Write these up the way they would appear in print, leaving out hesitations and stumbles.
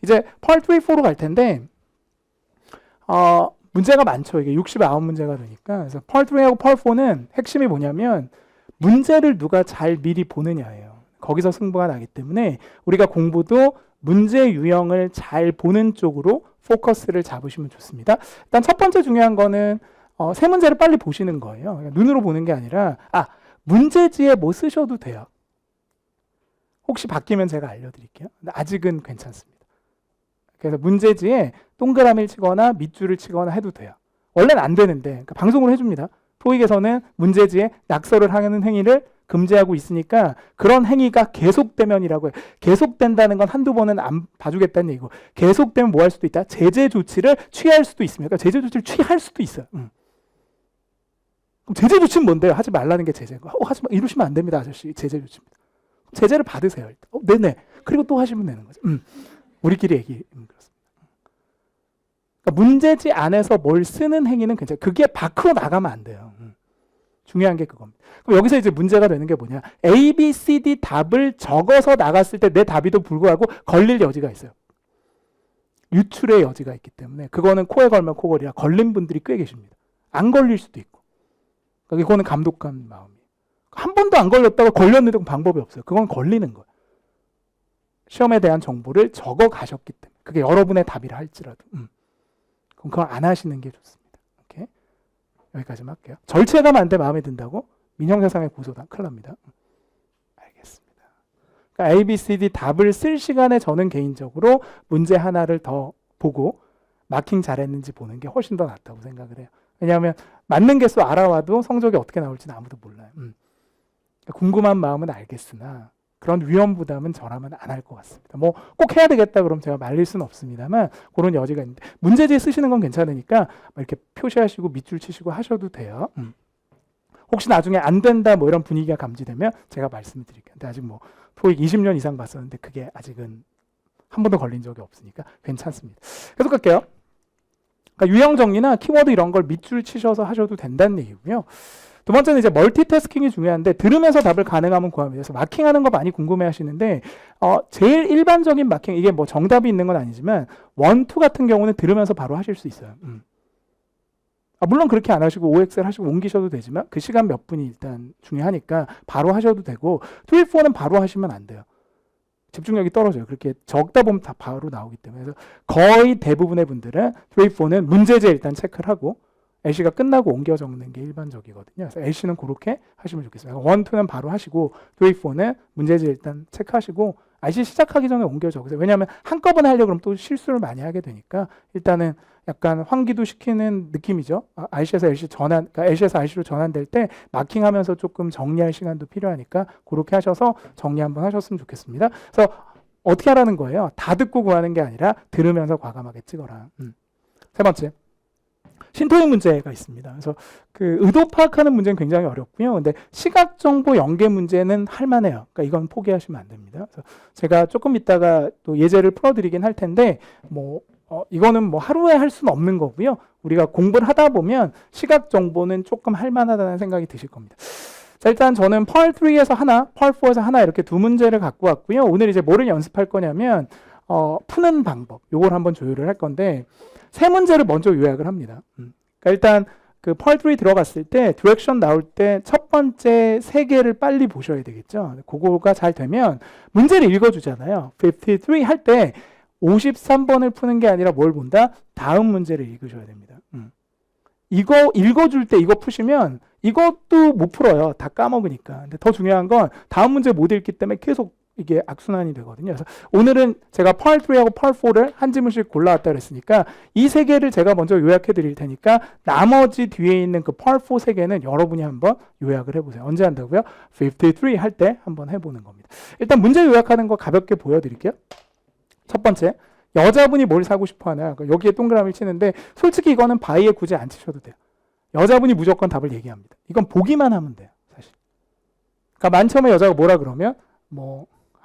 이제 Part 3, 4로 갈 텐데 문제가 많죠. 이게 69문제가 되니까. 그래서 Part 3하고 Part 4는 핵심이 뭐냐면 문제를 누가 잘 미리 보느냐예요. 거기서 승부가 나기 때문에 우리가 공부도 문제 유형을 잘 보는 쪽으로 포커스를 잡으시면 좋습니다. 일단 첫 번째 중요한 거는 세 문제를 빨리 보시는 거예요. 그러니까 눈으로 보는 게 아니라 문제지에 뭐 쓰셔도 돼요. 혹시 바뀌면 제가 알려드릴게요. 근데 아직은 괜찮습니다. 그래서 문제지에 동그라미를 치거나 밑줄을 치거나 해도 돼요. 원래는 안 되는데 그러니까 방송으로 해줍니다. 토익에서는 문제지에 낙서를 하는 행위를 금지하고 있으니까 그런 행위가 계속되면이라고 해요. 계속된다는 건 한두 번은 안 봐주겠다는 얘기고 계속되면 뭐 할 수도 있다? 제재 조치를 취할 수도 있습니다. 그러니까 제재 조치를 취할 수도 있어요. 그럼 제재 조치는 뭔데요? 하지 말라는 게 제재인 거예요. 하지 마, 이러시면 안 됩니다, 아저씨. 제재 조치입니다. 제재를 받으세요. 일단. 네네. 그리고 또 하시면 되는 거죠. 우리끼리 얘기. 그렇습니다. 그러니까 문제지 안에서 뭘 쓰는 행위는 괜찮아요. 그게 밖으로 나가면 안 돼요. 중요한 게 그겁니다. 그럼 여기서 이제 문제가 되는 게 뭐냐? A, B, C, D 답을 적어서 나갔을 때 내 답에도 불구하고 걸릴 여지가 있어요. 유출의 여지가 있기 때문에 그거는 코에 걸면 코걸이라 걸린 분들이 꽤 계십니다. 안 걸릴 수도 있고. 그러니까 그거는 감독한 마음이에요. 한 번도 안 걸렸다고 걸렸는데 방법이 없어요. 그건 걸리는 거예요. 시험에 대한 정보를 적어 가셨기 때문에. 그게 여러분의 답이라 할지라도. 그럼 그걸 안 하시는 게 좋습니다. 오케이? 여기까지만 할게요. 절체감 안 돼 마음에 든다고? 민형사상의 고소다. 큰일 납니다. 알겠습니다. 그러니까 A, B, C, D 답을 쓸 시간에 저는 개인적으로 문제 하나를 더 보고 마킹 잘했는지 보는 게 훨씬 더 낫다고 생각을 해요. 왜냐하면 맞는 개수 알아와도 성적이 어떻게 나올지는 아무도 몰라요. 궁금한 마음은 알겠으나 그런 위험 부담은 저라면 안 할 것 같습니다. 뭐 꼭 해야 되겠다 그럼 제가 말릴 수는 없습니다만 그런 여지가 있는데 문제지에 쓰시는 건 괜찮으니까 이렇게 표시하시고 밑줄 치시고 하셔도 돼요. 혹시 나중에 안 된다 뭐 이런 분위기가 감지되면 제가 말씀을 드릴게요. 근데 아직 뭐 토익 20년 이상 봤었는데 그게 아직은 한 번도 걸린 적이 없으니까 괜찮습니다. 계속 갈게요. 그러니까 유형 정리나 키워드 이런 걸 밑줄 치셔서 하셔도 된다는 얘기고요. 두 번째는 이제 멀티태스킹이 중요한데 들으면서 답을 가능하면 구합니다. 그래서 마킹하는 거 많이 궁금해 하시는데 제일 일반적인 마킹, 이게 뭐 정답이 있는 건 아니지만 1, 2 같은 경우는 들으면서 바로 하실 수 있어요. 물론 그렇게 안 하시고 OXL 하시고 옮기셔도 되지만 그 시간 몇 분이 일단 중요하니까 바로 하셔도 되고 2, 4는 바로 하시면 안 돼요. 집중력이 떨어져요. 그렇게 적다 보면 다 바로 나오기 때문에. 그래서 거의 대부분의 분들은 2, 4는 문제제 일단 체크를 하고 LC가 끝나고 옮겨 적는 게 일반적이거든요. 그래서 LC는 그렇게 하시면 좋겠습니다. 1, 2는 바로 하시고 2, 4는 문제제 일단 체크하시고 IC 시작하기 전에 옮겨 적으세요. 왜냐하면 한꺼번에 하려고 그러면 또 실수를 많이 하게 되니까 일단은 약간 환기도 시키는 느낌이죠. IC에서 LC 전환, 그러니까 LC에서 IC로 전환될 때 마킹하면서 조금 정리할 시간도 필요하니까 그렇게 하셔서 정리 한번 하셨으면 좋겠습니다. 그래서 어떻게 하라는 거예요? 다 듣고 구하는 게 아니라 들으면서 과감하게 찍어라. 세 번째. 신토익 문제가 있습니다. 그래서 그 의도 파악하는 문제는 굉장히 어렵고요. 근데 시각 정보 연계 문제는 할만해요. 그러니까 이건 포기하시면 안 됩니다. 그래서 제가 조금 이따가 또 예제를 풀어드리긴 할 텐데 이거는 뭐 하루에 할 수는 없는 거고요. 우리가 공부를 하다 보면 시각 정보는 조금 할만하다는 생각이 드실 겁니다. 자, 일단 저는 Part 3에서 하나, Part 4에서 하나 이렇게 두 문제를 갖고 왔고요. 오늘 이제 뭐를 연습할 거냐면 푸는 방법, 요걸 한번 조율을 할 건데 세 문제를 먼저 요약을 합니다. 그러니까 일단 그 Part 3 들어갔을 때 디렉션 나올 때 첫 번째 세 개를 빨리 보셔야 되겠죠. 그거가 잘 되면 문제를 읽어주잖아요. 53 할 때 53번을 푸는 게 아니라 뭘 본다? 다음 문제를 읽으셔야 됩니다. 이거 읽어줄 때 이거 푸시면 이것도 못 풀어요. 다 까먹으니까. 근데 더 중요한 건 다음 문제 못 읽기 때문에 계속 이게 악순환이 되거든요. 그래서 오늘은 제가 Part 3하고 Part 4를 한 지문씩 골라왔다 그랬으니까 이 세 개를 제가 먼저 요약해 드릴 테니까 나머지 뒤에 있는 그 Part 4 세 개는 여러분이 한번 요약을 해보세요. 언제 한다고요? 53 할 때 한번 해보는 겁니다. 일단 문제 요약하는 거 가볍게 보여드릴게요. 첫 번째, 여자분이 뭘 사고 싶어 하나? 여기에 동그라미를 치는데 솔직히 이거는 바위에 굳이 안 치셔도 돼요. 여자분이 무조건 답을 얘기합니다. 이건 보기만 하면 돼요, 사실. 그러니까 맨 처음에 여자가 뭐라 그러면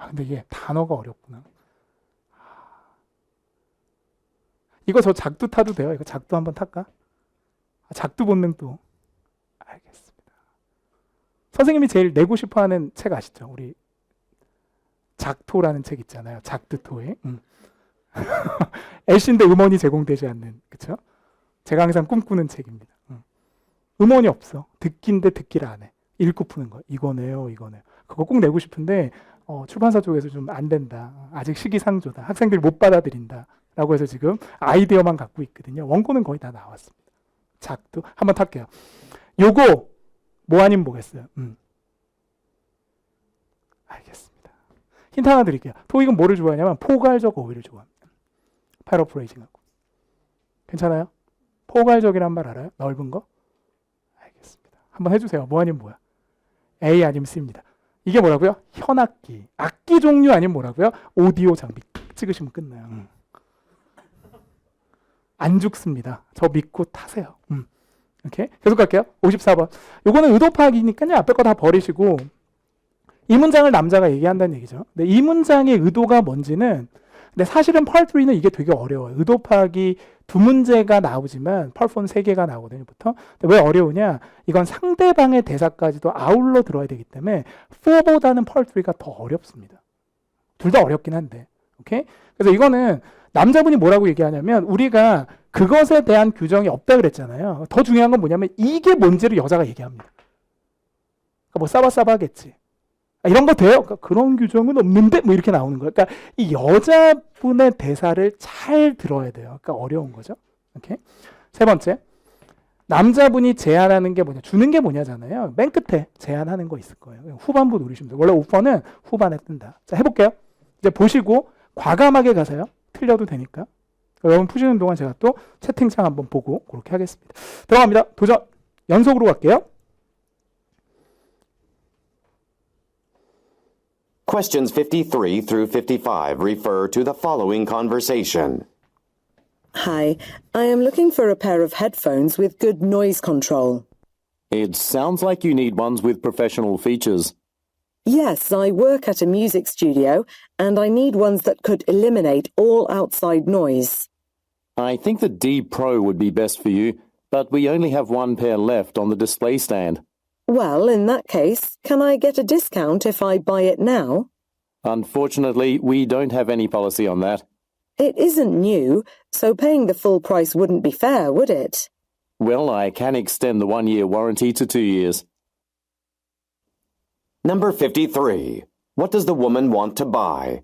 근데 이게 단어가 어렵구나. 이거 저 작두 타도 돼요? 이거 작두 한번 탈까? 작두 본능 또. 알겠습니다. 선생님이 제일 내고 싶어 하는 책 아시죠? 우리 작토라는 책 있잖아요. 작두토에. 애쉬인데 음원이 제공되지 않는, 그쵸? 제가 항상 꿈꾸는 책입니다. 음원이 없어. 듣기인데 듣기를 안 해. 읽고 푸는 거. 이거네요, 이거네요. 그거 꼭 내고 싶은데 출판사 쪽에서 좀 안 된다. 아직 시기상조다. 학생들이 못 받아들인다. 라고 해서 지금 아이디어만 갖고 있거든요. 원고는 거의 다 나왔습니다. 작도 한번 탈게요. 요거 뭐 아니면 뭐겠어요? 알겠습니다. 힌트 하나 드릴게요. 토익은 뭐를 좋아하냐면 포괄적 어휘를 좋아합니다. 패러프레이징하고. 괜찮아요? 포괄적이란 말 알아요? 넓은 거? 알겠습니다. 한번 해주세요. 뭐 아니면 뭐야? A 아니면 C입니다. 이게 뭐라고요? 현악기. 악기 종류 아니면 뭐라고요? 오디오 장비. 찍으시면 끝나요. 안 죽습니다. 저 믿고 타세요. 이렇게 계속 갈게요. 54번. 요거는 의도 파악이니까요. 앞에 거 다 버리시고 이 문장을 남자가 얘기한다는 얘기죠. 근데 이 문장의 의도가 뭔지는 근데 사실은 펄3는 이게 되게 어려워요. 의도 파악이 2문제가 나오지만 펄4는 3개가 나오거든요. 보통. 근데 왜 어려우냐? 이건 상대방의 대사까지도 아울러 들어야 되기 때문에 4보다는 펄3가 더 어렵습니다. 둘 다 어렵긴 한데. 오케이? 그래서 이거는 남자분이 뭐라고 얘기하냐면 우리가 그것에 대한 규정이 없다 그랬잖아요. 더 중요한 건 뭐냐면 이게 뭔지를 여자가 얘기합니다. 그러니까 뭐 싸바싸바겠지. 이런 거 돼요? 그러니까 그런 규정은 없는데 뭐 이렇게 나오는 거예요. 그러니까 이 여자분의 대사를 잘 들어야 돼요. 그러니까 어려운 거죠. 오케이? 세 번째. 남자분이 제안하는 게 뭐냐? 주는 게 뭐냐잖아요. 맨 끝에 제안하는 거 있을 거예요. 후반부 노리시면 돼요. 원래 오퍼는 후반에 뜬다. 자, 해볼게요. 이제 보시고 과감하게 가세요. 틀려도 되니까. 여러분 푸시는 동안 제가 또 채팅창 한번 보고 그렇게 하겠습니다. 들어갑니다. 도전. 연속으로 갈게요. Questions 53 through 55 refer to the following conversation. Hi, I am looking for a pair of headphones with good noise control. It sounds like you need ones with professional features. Yes, I work at a music studio and I need ones that could eliminate all outside noise. I think the D Pro would be best for you, but we only have one pair left on the display stand. Well, in that case, can I get a discount if I buy it now? Unfortunately, we don't have any policy on that. It isn't new, so paying the full price wouldn't be fair, would it? Well, I can extend the 1-year warranty to 2 years. Number 53. What does the woman want to buy?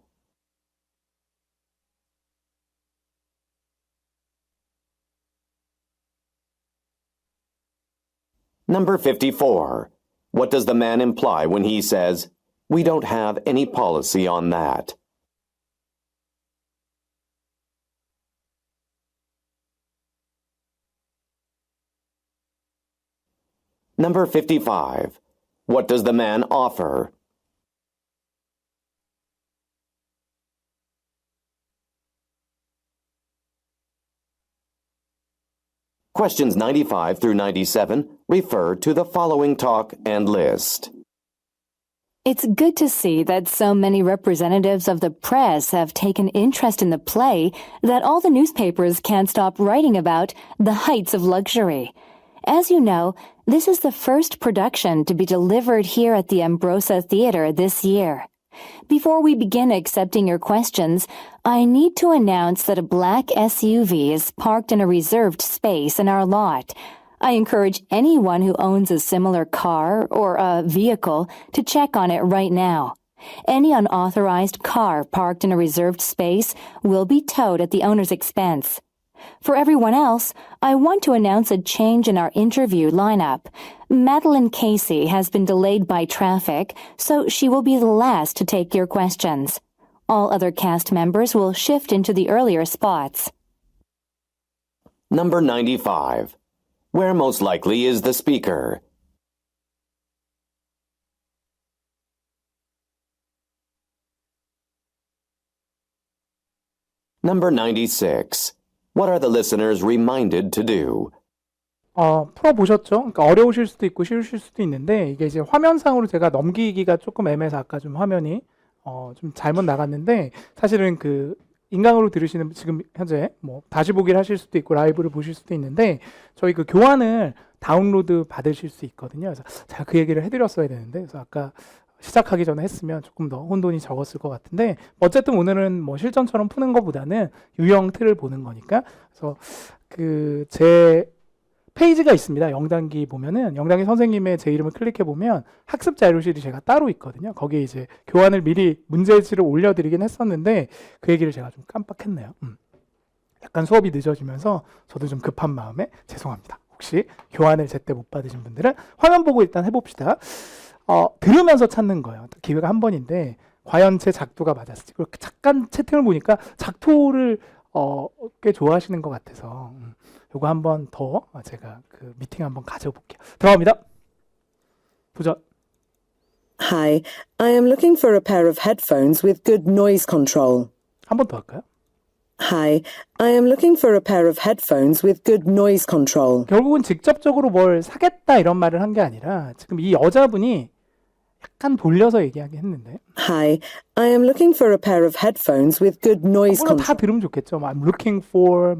Number 54. What does the man imply when he says, "We don't have any policy on that"? Number 55. What does the man offer? Questions 95 through 97 refer to the following talk and list. It's good to see that so many representatives of the press have taken interest in the play that all the newspapers can't stop writing about the heights of luxury. As you know, this is the first production to be delivered here at the Ambrosa Theater this year. Before we begin accepting your questions, I need to announce that a black SUV is parked in a reserved space in our lot. I encourage anyone who owns a similar car or a vehicle to check on it right now. Any unauthorized car parked in a reserved space will be towed at the owner's expense. For everyone else, I want to announce a change in our interview lineup. Madeline Casey has been delayed by traffic, so she will be the last to take your questions. All other cast members will shift into the earlier spots. Number 95. Where most likely is the speaker? Number 96. What are the listeners reminded to do? 풀어보셨죠? 그러니까 어려우실 수도 있고 쉬우실 수도 있는데 이게 이제 화면상으로 제가 넘기기가 조금 애매해서 아까 좀 화면이 좀 잘못 나갔는데 사실은 그 인강으로 들으시는 지금 현재 뭐 다시 보기를 하실 수도 있고 라이브를 보실 수도 있는데 저희 그 교환을 다운로드 받으실 수 있거든요. 그래서 제가 그 얘기를 해드렸어야 되는데 그래서 아까 시작하기 전에 했으면 조금 더 혼돈이 적었을 것 같은데 어쨌든 오늘은 뭐 실전처럼 푸는 것보다는 유형 틀을 보는 거니까 그래서 그 제 페이지가 있습니다. 영단기 보면은 영단기 선생님의 제 이름을 클릭해 보면 학습 자료실이 제가 따로 있거든요. 거기에 이제 교환을 미리 문제지를 올려드리긴 했었는데 그 얘기를 제가 좀 깜빡했네요. 약간 수업이 늦어지면서 저도 좀 급한 마음에 죄송합니다. 혹시 교환을 제때 못 받으신 분들은 화면 보고 일단 해봅시다. 들으면서 찾는 거예요. 기회가 한 번인데 과연 제 작도가 맞았을지. 그리고 잠깐 채팅을 보니까 작토를 꽤 좋아하시는 것 같아서 요거 한번 더 제가 그 미팅 한번 가져볼게요. 들어갑니다. 도전. Hi, I am looking for a pair of headphones with good noise control. 한 번 더 할까요? Hi, I am looking for a pair of headphones with good noise control. 결국은 직접적으로 뭘 사겠다 이런 말을 한 게 아니라 지금 이 여자분이 약간 돌려서 얘기하긴 했는데 Hi, I am looking for a pair of headphones with good noise 물론 다 control. 들으면 좋겠죠. 뭐, I'm looking for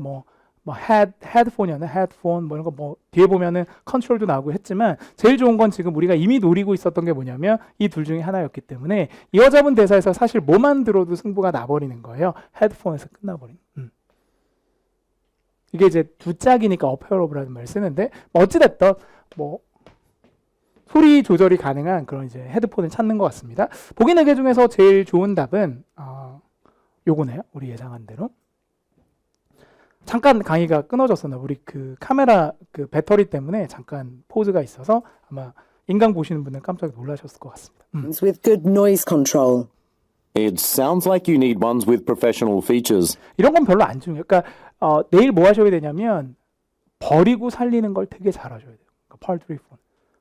헤드폰이었나? 헤드폰 뭐 이런 거 뭐 뒤에 보면은 컨트롤도 나오고 했지만 제일 좋은 건 지금 우리가 이미 노리고 있었던 게 뭐냐면 이 둘 중에 하나였기 때문에 이 여자분 대사에서 사실 뭐만 들어도 승부가 나버리는 거예요. 헤드폰에서 끝나버리는. 이게 이제 두 짝이니까 어페어러블라는 말을 쓰는데 어찌됐든 뭐 소리 조절이 가능한 그런 이제 헤드폰을 찾는 것 같습니다. 보기 4개 중에서 제일 좋은 답은 요거네요. 우리 예상한 대로. 잠깐 강의가 끊어졌었나 우리 그 카메라 그 배터리 때문에 잠깐 포즈가 있어서 아마 인강 보시는 분들 깜짝 놀라셨을 것 같습니다. With good noise control. It sounds like you need ones with professional features. 이런 건 별로 안 중요해요. 그러니까 내일 뭐 하셔야 되냐면 버리고 살리는 걸 되게 잘하셔야 돼요. 그러니까 part 3, 4.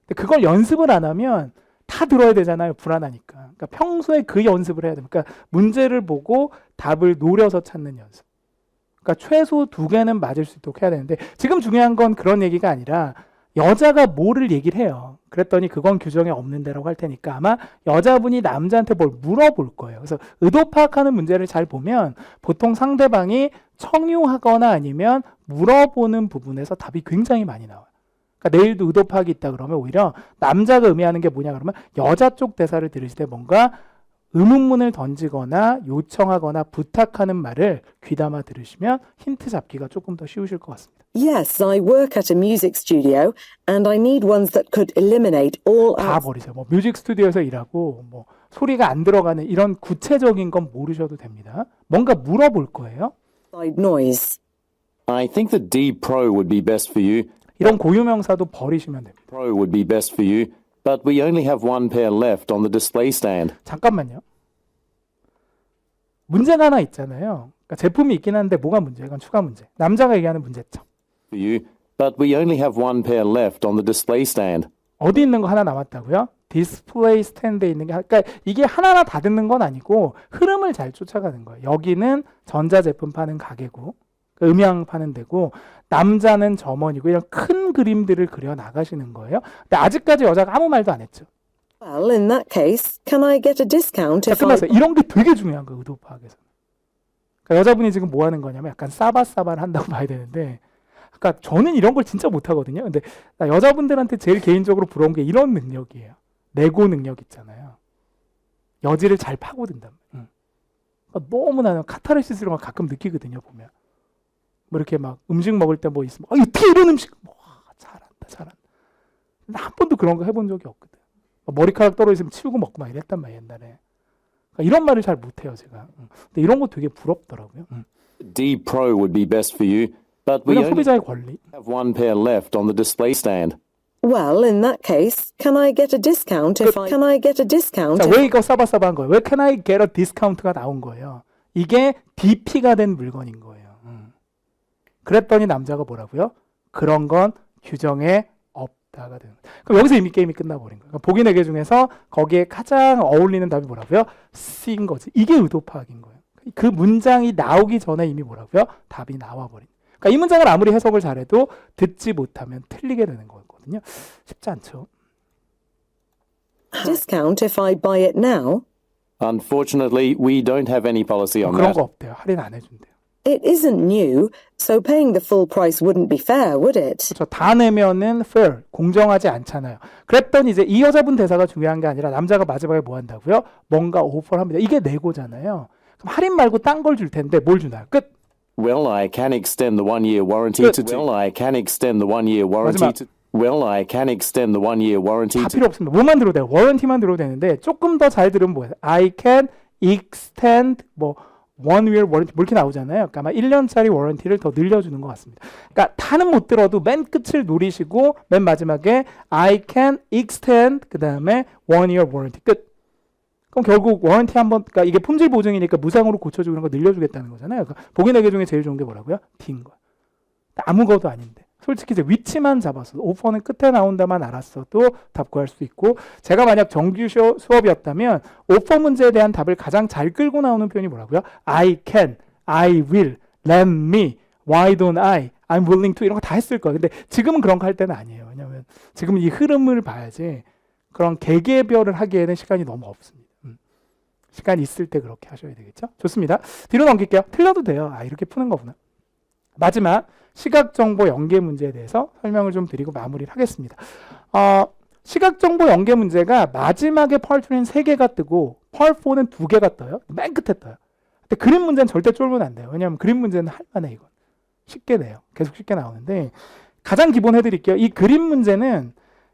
근데 그걸 연습을 안 하면 다 들어야 되잖아요. 불안하니까. 그러니까 평소에 그 연습을 해야 돼요. 그러니까 문제를 보고 답을 노려서 찾는 연습. 그러니까 최소 2개는 맞을 수 있도록 해야 되는데 지금 중요한 건 그런 얘기가 아니라 여자가 뭐를 얘기를 해요. 그랬더니 그건 규정에 없는 데라고 할 테니까 아마 여자분이 남자한테 뭘 물어볼 거예요. 그래서 의도 파악하는 문제를 잘 보면 보통 상대방이 청유하거나 아니면 물어보는 부분에서 답이 굉장히 많이 나와요. 그러니까 내일도 의도 파악이 있다 그러면 오히려 남자가 의미하는 게 뭐냐 그러면 여자 쪽 대사를 들으실 때 뭔가 의문문을 던지거나 요청하거나 부탁하는 말을 귀담아 들으시면 힌트 잡기가 조금 더 쉬우실 것 같습니다. Yes, I work at a music studio and I need ones that could eliminate all 다 버리세요. 뭐 뮤직 스튜디오에서 일하고 뭐 소리가 안 들어가는 이런 구체적인 건 모르셔도 됩니다. 뭔가 물어볼 거예요. outside noise. I think the D Pro would be best for you. 이런 고유명사도 버리시면 됩니다. Pro would be best for you, but we only have one pair left on the display stand. 잠깐만요. 문제가 하나 있잖아요. 그러니까 제품이 있긴 한데 뭐가 문제야? 이건 추가 문제. 남자가 얘기하는 문제점. For you, but we only have one pair left on the display stand. 어디 있는 거 하나 남았다고요? 디스플레이 스탠드에 있는 게 그러니까 이게 하나하나 다 듣는 건 아니고 흐름을 잘 쫓아가는 거예요. 여기는 전자제품 파는 가게고 음향 파는 데고 남자는 점원이고 이런 큰 그림들을 그려 나가시는 거예요. 근데 아직까지 여자가 아무 말도 안 했죠. Well, in that case, can I get a discount 자, if I... 끝났어요. 이런 게 되게 중요한 거예요. 의도 파악에서. 그러니까 여자분이 지금 뭐 하는 거냐면 약간 싸바싸바를 한다고 봐야 되는데 그러니까 저는 이런 걸 진짜 못하거든요. 근데 나 여자분들한테 제일 개인적으로 부러운 게 이런 능력이에요. 내고 능력 있잖아요. 여지를 잘 파고든단 말이에요. 그러니까 너무 나는 카타르시스를 막 가끔 느끼거든요. 보면 뭐 이렇게 막 음식 먹을 때 뭐 있으면 어떻게 이런 음식 잘한다. 나 한 번도 그런 거 해본 적이 없거든. 머리카락 떨어지면 치우고 먹고 막 이랬단 말이에요. 옛날에. 그러니까 이런 말을 잘 못해요. 제가. 근데 이런 거 되게 부럽더라고요. D Pro would be best for you, but we 왜냐면 only 소비자의 권리. have one pair left on the display stand. Well, in that case, can I get a discount if I... Can I get a discount 자, if... 왜 이거 싸바싸바한 거예요? 왜 can I get a discount가 나온 거예요? 이게 DP가 된 물건인 거예요. 그랬더니 남자가 뭐라고요? 그런 건 규정에 없다가 되는 거예요. 그럼 여기서 이미 게임이 끝나버린 거예요. 그러니까 보기 4개 중에서 거기에 가장 어울리는 답이 뭐라고요? C인 거지. 이게 의도 파악인 거예요. 그 문장이 나오기 전에 이미 뭐라고요? 답이 나와버린. 그러니까 이 문장을 아무리 해석을 잘해도 듣지 못하면 틀리게 되는 거거든요. 쉽지 않죠. discount if I buy it now? Unfortunately, we don't have any policy on 그런 that. 거 없대요. 할인 안 해준대요. It isn't new, so paying the full price wouldn't be fair, would it? 그렇죠. 다 내면은 fair, 공정하지 않잖아요. 그랬더니 이제 이 여자분 대사가 중요한 게 아니라 남자가 마지막에 뭐 한다고요? 뭔가 오퍼를 합니다. 이게 내고잖아요. 그럼 할인 말고 딴 걸 줄 텐데 뭘 주나요? 끝. Well, I can extend the 1 year warranty Good. to. Well, I can extend the 1 year warranty 마지막. to. Well, I can extend the 1 year warranty 다 to. 필요 없습니다. 뭐만 들어도 돼요. 워런티만 들어도 되는데 조금 더 잘 들으면 뭐예요? I can extend 뭐 1 year warranty 뭐 이렇게 나오잖아요. 그러니까 아마 1년짜리 워런티를 더 늘려주는 것 같습니다. 그러니까 다는 못 들어도 맨 끝을 노리시고 맨 마지막에 I can extend 그 다음에 1 year warranty 끝. 그럼 결국 워런티 한번 그러니까 이게 품질 보증이니까 무상으로 고쳐주고 그런 거 늘려주겠다는 거잖아요. 그러니까 보기 네개 중에 제일 좋은 게 뭐라고요? D인 거야. 아무것도 아닌데. 솔직히 이제 위치만 잡았어도 오퍼는 끝에 나온다만 알았어도 답 구할 수 있고 제가 만약 정규 수업이었다면 오퍼 문제에 대한 답을 가장 잘 끌고 나오는 표현이 뭐라고요? I can, I will, let me, why don't I, I'm willing to 이런 거 다 했을 거예요. 근데 지금은 그런 거 할 때는 아니에요. 왜냐하면 지금은 이 흐름을 봐야지 그런 개개별을 하기에는 시간이 너무 없습니다. 시간이 있을 때 그렇게 하셔야 되겠죠? 좋습니다. 뒤로 넘길게요. 틀려도 돼요. 아 이렇게 푸는 거구나. 마지막 시각정보 연계 문제에 대해서 설명을 좀 드리고 마무리를 하겠습니다. 시각정보 연계 문제가 마지막에 펄2는 3개가 뜨고 펄4는 2개가 떠요. 맨 끝에 떠요. 근데 그림 문제는 절대 쫄면 안 돼요. 왜냐하면 그림 문제는 할만해 이건. 쉽게 내요. 계속 쉽게 나오는데 가장 기본 해드릴게요. 이 그림 문제는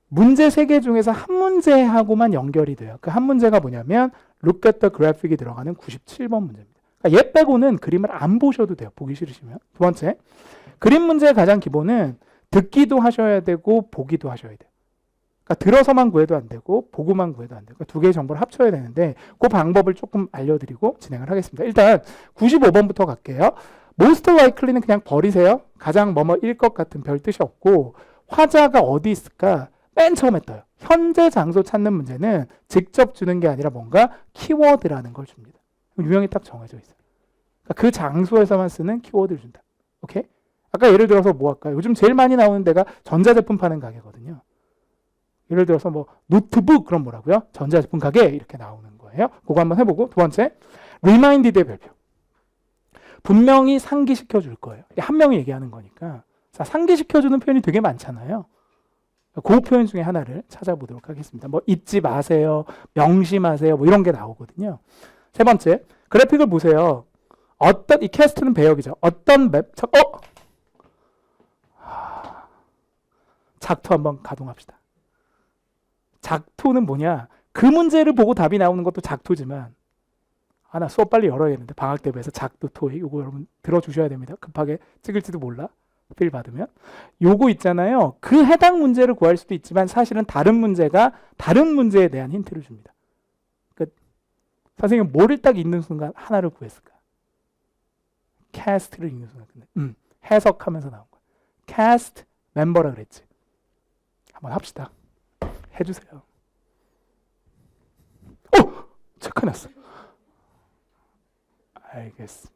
문제 3개 중에서 한 문제하고만 연결이 돼요. 그 한 문제가 뭐냐면 Look at the graphic이 들어가는 97번 문제입니다. 그러니까 얘 빼고는 그림을 안 보셔도 돼요. 보기 싫으시면. 두 번째, 그림 문제의 가장 기본은 듣기도 하셔야 되고 보기도 하셔야 돼요. 그러니까 들어서만 구해도 안 되고 보고만 구해도 안 되고 그러니까 두 개의 정보를 합쳐야 되는데 그 방법을 조금 알려드리고 진행을 하겠습니다. 일단 95번부터 갈게요. Most likely는 그냥 버리세요. 가장 뭐뭐일 것 같은 별 뜻이 없고 화자가 어디 있을까? 맨 처음에 떠요. 현재 장소 찾는 문제는 직접 주는 게 아니라 뭔가 키워드라는 걸 줍니다. 유형이 딱 정해져 있어요. 그러니까 그 장소에서만 쓰는 키워드를 준다. 오케이? 아까 예를 들어서 뭐 할까요? 요즘 제일 많이 나오는 데가 전자제품 파는 가게거든요. 예를 들어서 뭐 노트북 그럼 뭐라고요? 전자제품 가게 이렇게 나오는 거예요. 그거 한번 해보고 두 번째 reminded의 별표. 분명히 상기시켜 줄 거예요. 한 명이 얘기하는 거니까 자, 상기시켜 주는 표현이 되게 많잖아요. 그 표현 중에 하나를 찾아보도록 하겠습니다. 뭐 잊지 마세요, 명심하세요, 뭐 이런 게 나오거든요. 세 번째, 그래픽을 보세요. 어떤 이 캐스트는 배역이죠. 어떤 맵, 작토 한번 가동합시다. 작토는 뭐냐? 그 문제를 보고 답이 나오는 것도 작토지만 나 수업 빨리 열어야겠는데 방학 대비해서 작도 토익 이거 여러분 들어주셔야 됩니다. 급하게 찍을지도 몰라. 필 받으면 요거 있잖아요. 그 해당 문제를 구할 수도 있지만 사실은 다른 문제가 다른 문제에 대한 힌트를 줍니다. 끝. 선생님 뭐를 딱 읽는 순간 하나를 구했을까? 캐스트를 읽는 순간 해석하면서 나온 거야. 캐스트 멤버라 그랬지. 한번 합시다. 해주세요. 체크났어. 알겠습니다.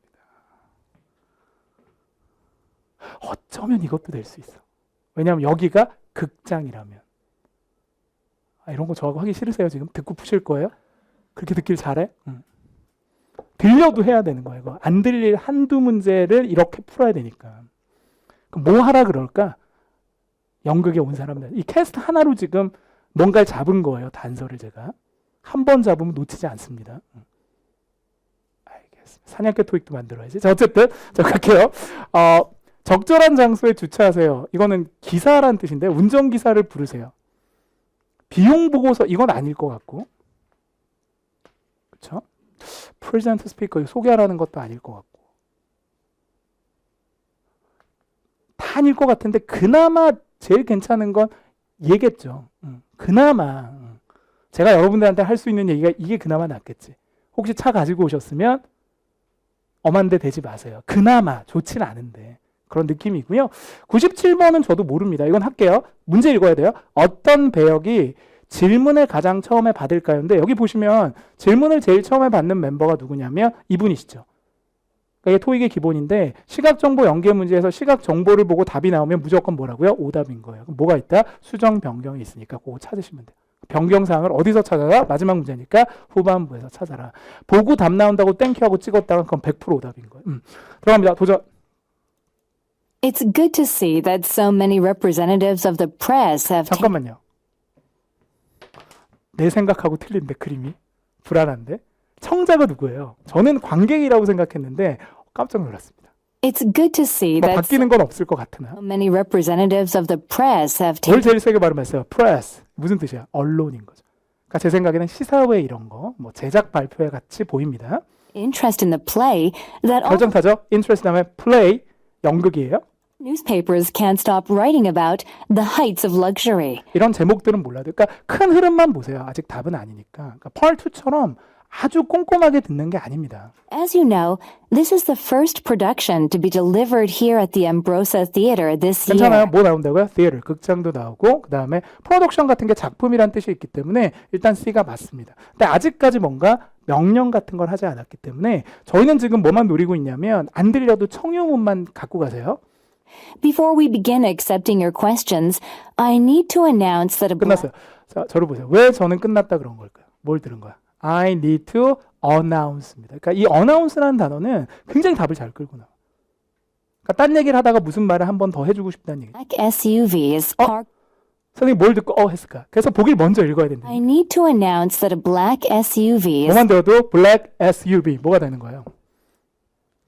어쩌면 이것도 될 수 있어. 왜냐하면 여기가 극장이라면. 이런 거 저하고 하기 싫으세요 지금? 듣고 푸실 거예요? 그렇게 듣길 잘해? 들려도 해야 되는 거예요. 이거. 안 들릴 한두 문제를 이렇게 풀어야 되니까. 그럼 뭐 하라 그럴까? 연극에 온 사람들. 이 캐스트 하나로 지금 뭔가를 잡은 거예요. 단서를 제가. 한 번 잡으면 놓치지 않습니다. 알겠습니다. 사냥개 토익도 만들어야지. 자, 어쨌든 자 갈게요. 적절한 장소에 주차하세요. 이거는 기사란 뜻인데 운전기사를 부르세요. 비용 보고서 이건 아닐 것 같고 그렇죠? 프레젠트 스피커 소개하라는 것도 아닐 것 같고 다 아닐 것 같은데 그나마 제일 괜찮은 건 얘겠죠. 그나마 제가 여러분들한테 할 수 있는 얘기가 이게 그나마 낫겠지. 혹시 차 가지고 오셨으면 엄한 데 대지 마세요. 그나마 좋진 않은데 그런 느낌이고요. 97번은 저도 모릅니다. 이건 할게요. 문제 읽어야 돼요. 어떤 배역이 질문을 가장 처음에 받을까요? 근데 여기 보시면 질문을 제일 처음에 받는 멤버가 누구냐면 이분이시죠. 그러니까 이게 토익의 기본인데 시각정보 연계 문제에서 시각정보를 보고 답이 나오면 무조건 뭐라고요? 오답인 거예요. 그럼 뭐가 있다? 수정 변경이 있으니까 그거 찾으시면 돼요. 변경사항을 어디서 찾아라? 마지막 문제니까 후반부에서 찾아라. 보고 답 나온다고 땡큐하고 찍었다가 그건 100% 오답인 거예요. 들어갑니다. 도전. It's good to see that so many representatives of the press have taken 잠깐만요. 내 생각하고 틀린데 그림이 불안한데 청자가 누구예요? 저는 관객이라고 생각했는데 깜짝 놀랐습니다. It's good to see 뭐 that 바뀌는 건 없을 것 같으나 so many representatives of the press have 뭘 taken 제일 세게 발음했어요? press 무슨 뜻이야? 언론인 거죠. 그러니까 제 생각에는 시사회 이런 거, 뭐 제작 발표회 같이 보입니다. interest in the play that all 결정타죠. interest 다음에 play 연극이에요. newspapers can't stop writing about the heights of luxury. 이런 제목들은 몰라도 그러니까 큰 흐름만 보세요. 아직 답은 아니니까. 그러니까 part 2처럼 아주 꼼꼼하게 듣는 게 아닙니다. As you know, this is the first production to be delivered here at the Ambrosa Theater this 괜찮아요. year. 뭐 나온다고요? theater, 극장도 나오고 그 다음에 프로덕션 같은 게 작품이란 뜻이 있기 때문에 일단 C가 맞습니다. 근데 아직까지 뭔가 명령 같은 걸 하지 않았기 때문에 저희는 지금 뭐만 노리고 있냐면 안 들려도 청유문만 갖고 가세요. Before we begin accepting your questions, I need to announce that a 끝났어요. 자, 저를 보세요. 왜 저는 끝났다 그런 걸까요? 뭘 들은 거야? I need to announce입니다. 그러니까 이 announce라는 단어는 굉장히 답을 잘 끌고 나와. 그러니까 딴 얘기를 하다가 무슨 말을 한 번 더 해주고 싶다는 얘기. black SUV is parked. 선생님 뭘 듣고 했을까? 그래서 보기를 먼저 읽어야 된다. I need to announce that a black SUV is 뭐만 들어도 black SUV 뭐가 되는 거예요?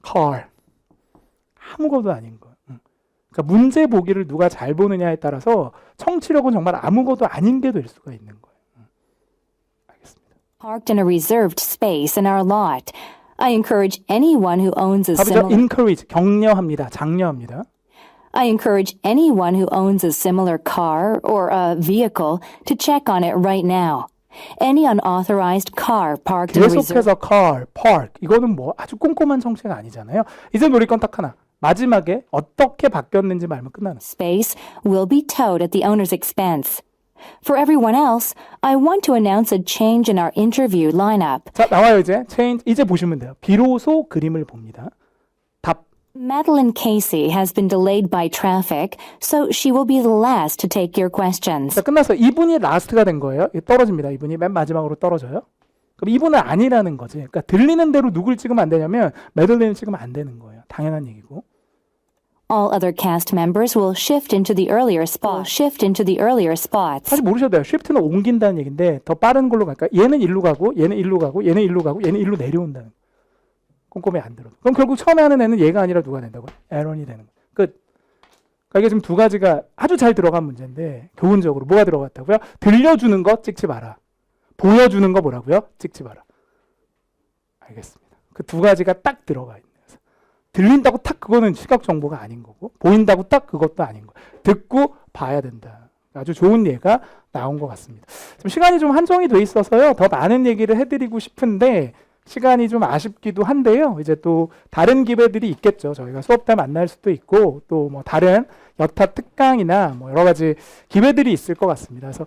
car. 아무것도 아닌 거예요. 그러니까 문제 보기를 누가 잘 보느냐에 따라서 청취력은 정말 아무것도 아닌 게 될 수가 있는 거예요. 알겠습니다. parked in a reserved space in our lot. I encourage anyone who owns a 답이죠. similar encourage, 격려합니다. 장려합니다. I encourage anyone who owns a similar car or a vehicle to check on it right now. Any unauthorized car parked in a reserved 계속해서 car, park 이거는 뭐 아주 꼼꼼한 청취가 아니잖아요. 이제 노릴 건 딱 하나. 마지막에 어떻게 바뀌었는지 말면 끝나는. space will be towed at the owner's expense. For everyone else, I want to announce a change in our interview lineup. 자, 나와요 이제. change. 이제 보시면 돼요. 비로소 그림을 봅니다. 답. Madeline Casey has been delayed by traffic, so she will be the last to take your questions. 자, 끝났어요. 이분이 라스트가 된 거예요. 떨어집니다. 이분이 맨 마지막으로 떨어져요. 그럼 이분은 아니라는 거지. 그러니까 들리는 대로 누굴 찍으면 안 되냐면 매들린을 찍으면 안 되는 거예요. 당연한 얘기고. All other cast members will shift into the earlier spots. 사실 모르셔도 돼요. 쉬프트는 옮긴다는 얘기인데 더 빠른 걸로 갈까? 얘는 일로 가고 얘는 일로 가고 얘는 일로 가고 얘는 일로 내려온다는 거예요. 꼼꼼히 안 들어도. 그럼 결국 처음에 하는 애는 얘가 아니라 누가 된다고요? 에런이 되는 거예요. 끝. 그러니까 이게 지금 두 가지가 아주 잘 들어간 문제인데 교훈적으로 뭐가 들어갔다고요? 들려주는 거 찍지 마라. 보여주는 거 뭐라고요? 찍지 마라. 알겠습니다. 그 두 가지가 딱 들어가 있네요. 들린다고 딱 그거는 시각 정보가 아닌 거고 보인다고 딱 그것도 아닌 거예요. 듣고 봐야 된다. 아주 좋은 예가 나온 것 같습니다. 지금 시간이 좀 한정이 돼 있어서요. 더 많은 얘기를 해드리고 싶은데 시간이 좀 아쉽기도 한데요. 이제 또 다른 기회들이 있겠죠. 저희가 수업 때 만날 수도 있고 또 뭐 다른 여타 특강이나 뭐 여러 가지 기회들이 있을 것 같습니다. 그래서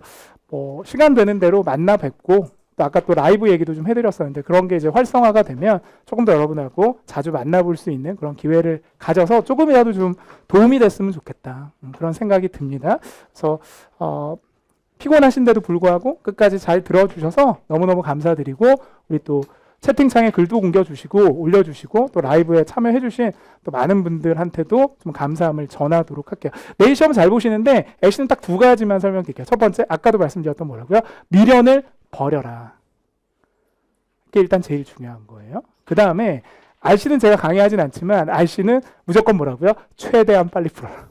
뭐 시간 되는 대로 만나 뵙고 또 아까 또 라이브 얘기도 좀 해드렸었는데 그런 게 이제 활성화가 되면 조금 더 여러분하고 자주 만나볼 수 있는 그런 기회를 가져서 조금이라도 좀 도움이 됐으면 좋겠다. 그런 생각이 듭니다. 그래서 피곤하신데도 불구하고 끝까지 잘 들어주셔서 너무너무 감사드리고 우리 또 채팅창에 글도 옮겨주시고 올려주시고 또 라이브에 참여해주신 또 많은 분들한테도 좀 감사함을 전하도록 할게요. 내일 시험 잘 보시는데 애쉬는 딱 두 가지만 설명드릴게요. 첫 번째 아까도 말씀드렸던 뭐라고요? 미련을 버려라. 이게 일단 제일 중요한 거예요. 그 다음에 RC는 제가 강의하진 않지만 RC는 무조건 뭐라고요? 최대한 빨리 풀어라.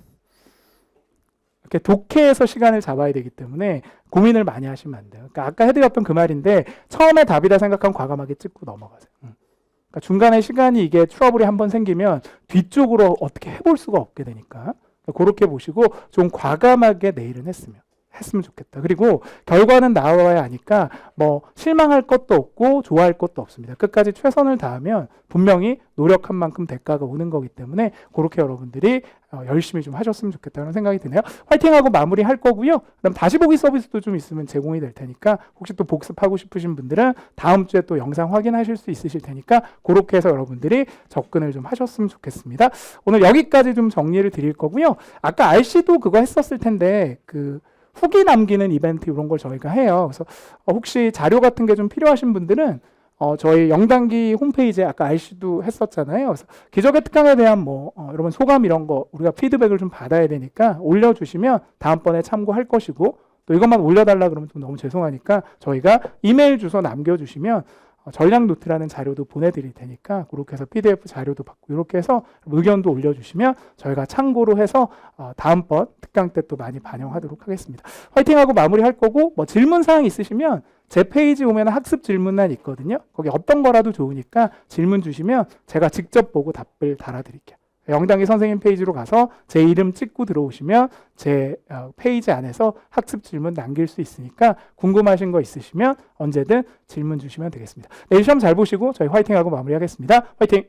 이렇게 독해에서 시간을 잡아야 되기 때문에 고민을 많이 하시면 안 돼요. 그러니까 아까 해드렸던 그 말인데 처음에 답이다 생각하면 과감하게 찍고 넘어가세요. 그러니까 중간에 시간이 이게 트러블이 한번 생기면 뒤쪽으로 어떻게 해볼 수가 없게 되니까 그렇게 보시고 좀 과감하게 내일은 했으면 좋겠다. 그리고 결과는 나와야 하니까 뭐 실망할 것도 없고 좋아할 것도 없습니다. 끝까지 최선을 다하면 분명히 노력한 만큼 대가가 오는 거기 때문에 그렇게 여러분들이 열심히 좀 하셨으면 좋겠다는 생각이 드네요. 화이팅하고 마무리할 거고요. 그럼 다시 보기 서비스도 좀 있으면 제공이 될 테니까 혹시 또 복습하고 싶으신 분들은 다음 주에 또 영상 확인하실 수 있으실 테니까 그렇게 해서 여러분들이 접근을 좀 하셨으면 좋겠습니다. 오늘 여기까지 좀 정리를 드릴 거고요. 아까 RC도 그거 했었을 텐데 그 후기 남기는 이벤트 이런 걸 저희가 해요. 그래서 혹시 자료 같은 게 좀 필요하신 분들은 저희 영단기 홈페이지에 아까 IC도 했었잖아요. 그래서 기적의 특강에 대한 여러분 소감 이런 거 우리가 피드백을 좀 받아야 되니까 올려주시면 다음번에 참고할 것이고, 또 이것만 올려달라 그러면 좀 너무 죄송하니까 저희가 이메일 주소 남겨주시면 전략 노트라는 자료도 보내드릴 테니까 그렇게 해서 PDF 자료도 받고 이렇게 해서 의견도 올려주시면 저희가 참고로 해서 다음번 특강 때 또 많이 반영하도록 하겠습니다. 화이팅하고 마무리할 거고, 질문사항 있으시면 제 페이지 오면 학습 질문란 있거든요. 거기 어떤 거라도 좋으니까 질문 주시면 제가 직접 보고 답을 달아드릴게요. 영단기 선생님 페이지로 가서 제 이름 찍고 들어오시면 제 페이지 안에서 학습 질문 남길 수 있으니까 궁금하신 거 있으시면 언제든 질문 주시면 되겠습니다. 내일 시험 잘 보시고 저희 화이팅하고 마무리하겠습니다. 화이팅!